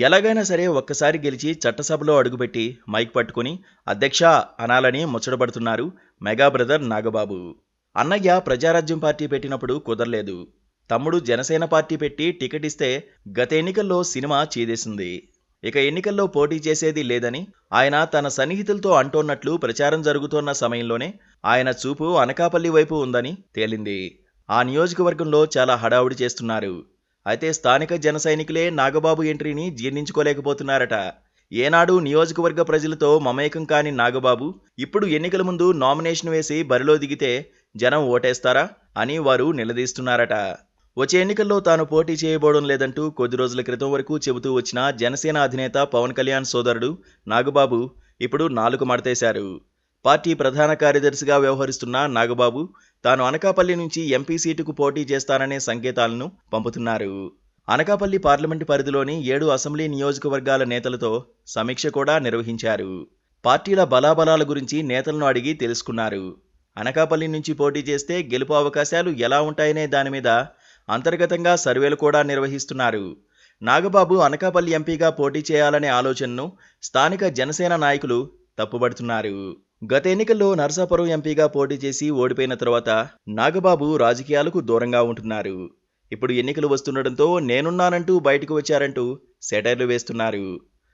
ఎలాగైనా సరే ఒక్కసారి గెలిచి చట్టసభలో అడుగుపెట్టి మైక్ పట్టుకుని అధ్యక్ష అనాలని ముచ్చటపడుతున్నారు మెగా బ్రదర్ నాగబాబు. అన్నయ్య ప్రజారాజ్యం పార్టీ పెట్టినప్పుడు కుదరలేదు. తమ్ముడు జనసేన పార్టీ పెట్టి టికెట్ ఇస్తే గత ఎన్నికల్లో సినిమా చీదేసింది. ఇక ఎన్నికల్లో పోటీ చేసేది లేదని ఆయన తన సన్నిహితులతో అంటోన్నట్లు ప్రచారం జరుగుతోన్న సమయంలోనే ఆయన చూపు అనకాపల్లి వైపు ఉందని తేలింది. ఆ నియోజకవర్గంలో చాలా హడావుడి చేస్తున్నారు. అయితే స్థానిక జన సైనికులే నాగబాబు ఎంట్రీని జీర్ణించుకోలేకపోతున్నారట. ఏనాడు నియోజకవర్గ ప్రజలతో మమేకం కాని నాగబాబు ఇప్పుడు ఎన్నికల ముందు నామినేషన్ వేసి బరిలో దిగితే జనం ఓటేస్తారా అని వారు నిలదీస్తున్నారట. వచ్చే ఎన్నికల్లో తాను పోటీ చేయబోవడం లేదంటూ కొద్ది రోజుల క్రితం వరకు చెబుతూ వచ్చిన జనసేన అధినేత పవన్ కళ్యాణ్ సోదరుడు నాగబాబు ఇప్పుడు నాలుక మడతేశారు. పార్టీ ప్రధాన కార్యదర్శిగా వ్యవహరిస్తున్న నాగబాబు తాను అనకాపల్లి నుంచి ఎంపీ సీటుకు పోటీ చేస్తాననే సంకేతాలను పంపుతున్నారు. అనకాపల్లి పార్లమెంటు పరిధిలోని 7 అసెంబ్లీ నియోజకవర్గాల నేతలతో సమీక్ష కూడా నిర్వహించారు. పార్టీల బలాబలాల గురించి నేతలను అడిగి తెలుసుకున్నారు. అనకాపల్లి నుంచి పోటీ చేస్తే గెలుపు అవకాశాలు ఎలా ఉంటాయనే దాని మీద అంతర్గతంగా సర్వేలు కూడా నిర్వహిస్తున్నారు. నాగబాబు అనకాపల్లి ఎంపీగా పోటీ చేయాలనే ఆలోచనను స్థానిక జనసేన నాయకులు తప్పుబడుతున్నారు. గత ఎన్నికల్లో నరసాపురం ఎంపీగా పోటీ చేసి ఓడిపోయిన తర్వాత నాగబాబు రాజకీయాలకు దూరంగా ఉంటున్నారు. ఇప్పుడు ఎన్నికలు వస్తుండటంతో నేనున్నానంటూ బయటకు వచ్చారంటూ సెటైర్లు వేస్తున్నారు.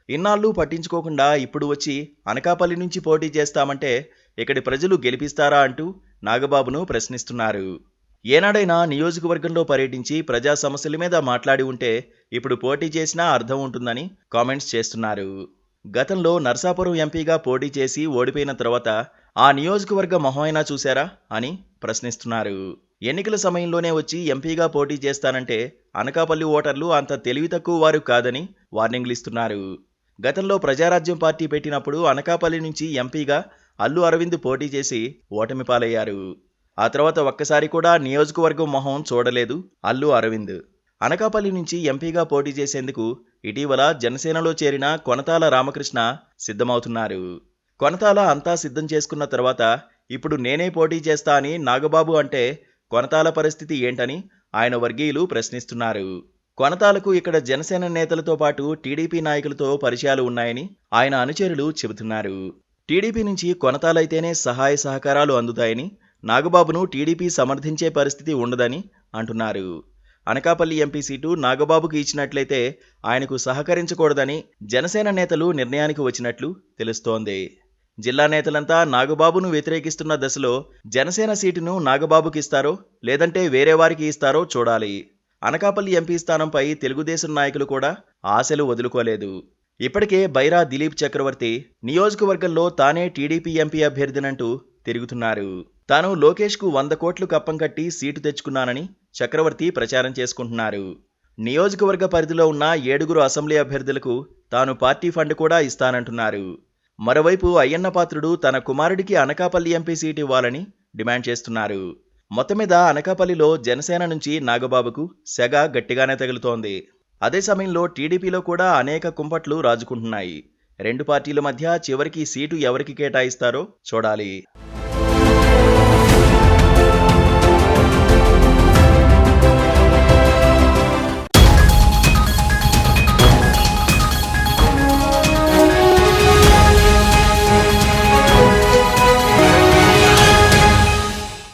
ఇన్నాళ్ళు పట్టించుకోకుండా ఇప్పుడు వచ్చి అనకాపల్లి నుంచి పోటీ చేస్తామంటే ఇక్కడి ప్రజలు గెలిపిస్తారా అంటూ నాగబాబును ప్రశ్నిస్తున్నారు. ఏనాడైనా నియోజకవర్గంలో పర్యటించి ప్రజా సమస్యల మీద మాట్లాడి ఉంటే ఇప్పుడు పోటీ చేసినా అర్థం ఉంటుందని కామెంట్స్ చేస్తున్నారు. గతంలో నరసాపురం ఎంపీగా పోటీ చేసి ఓడిపోయిన తర్వాత ఆ నియోజకవర్గ మొహమైనా చూశారా అని ప్రశ్నిస్తున్నారు. ఎన్నికల సమయంలోనే వచ్చి ఎంపీగా పోటీ చేస్తానంటే అనకాపల్లి ఓటర్లు అంత తెలివి తక్కువ వారు కాదని వార్నింగ్లు ఇస్తున్నారు. గతంలో ప్రజారాజ్యం పార్టీ పెట్టినప్పుడు అనకాపల్లి నుంచి ఎంపీగా అల్లు అరవింద్ పోటీ చేసి ఓటమి పాలయ్యారు. ఆ తర్వాత ఒక్కసారి కూడా నియోజకవర్గం మొహం చూడలేదు అల్లు అరవింద్. అనకాపల్లి నుంచి ఎంపీగా పోటీ చేసేందుకు ఇటీవల జనసేనలో చేరిన కొనతాల రామకృష్ణ సిద్ధమవుతున్నారు. కొనతాల అంతా సిద్ధం చేసుకున్న తర్వాత ఇప్పుడు నేనే పోటీ చేస్తా అని నాగబాబు అంటే కొనతాల పరిస్థితి ఏంటని ఆయన వర్గీయులు ప్రశ్నిస్తున్నారు. కొనతాలకు ఇక్కడ జనసేన నేతలతో పాటు టీడీపీ నాయకులతో పరిచయాలు ఉన్నాయని ఆయన అనుచరులు చెబుతున్నారు. టీడీపీ నుంచి కొనతాలైతేనే సహాయ సహకారాలు అందుతాయని, నాగబాబును టీడీపీ సమర్థించే పరిస్థితి ఉండదని అంటున్నారు. అనకాపల్లి ఎంపీ సీటు నాగబాబుకు ఇచ్చినట్లయితే ఆయనకు సహకరించకూడదని జనసేన నేతలు నిర్ణయానికి వచ్చినట్లు తెలుస్తోంది. జిల్లా నేతలంతా నాగబాబును వ్యతిరేకిస్తున్న దశలో జనసేన సీటును నాగబాబుకి ఇస్తారో లేదంటే వేరే వారికి ఇస్తారో చూడాలి. అనకాపల్లి ఎంపీ స్థానంపై తెలుగుదేశం నాయకులు కూడా ఆశలు వదులుకోలేదు. ఇప్పటికే బైరా దిలీప్ చక్రవర్తి నియోజకవర్గంలో తానే టీడీపీ ఎంపీ అభ్యర్థినంటూ తిరుగుతున్నారు. తాను లోకేష్కు 100 కోట్లు కప్పం కట్టి సీటు తెచ్చుకున్నానని చక్రవర్తి ప్రచారం చేసుకుంటున్నారు. నియోజకవర్గ పరిధిలో ఉన్న 7 అసెంబ్లీ అభ్యర్థులకు తాను పార్టీ ఫండ్ కూడా ఇస్తానంటున్నారు. మరోవైపు అయ్యన్న పాత్రుడు తన కుమారుడికి అనకాపల్లి ఎంపీ సీటు ఇవ్వాలని డిమాండ్ చేస్తున్నారు. మొత్తం మీద అనకాపల్లిలో జనసేన నుంచి నాగబాబుకు సెగ గట్టిగానే తగులుతోంది. అదే సమయంలో టీడీపీలో కూడా అనేక కుంపట్లు రాజుకుంటున్నాయి. రెండు పార్టీల మధ్య చివరికి సీటు ఎవరికి కేటాయిస్తారో చూడాలి.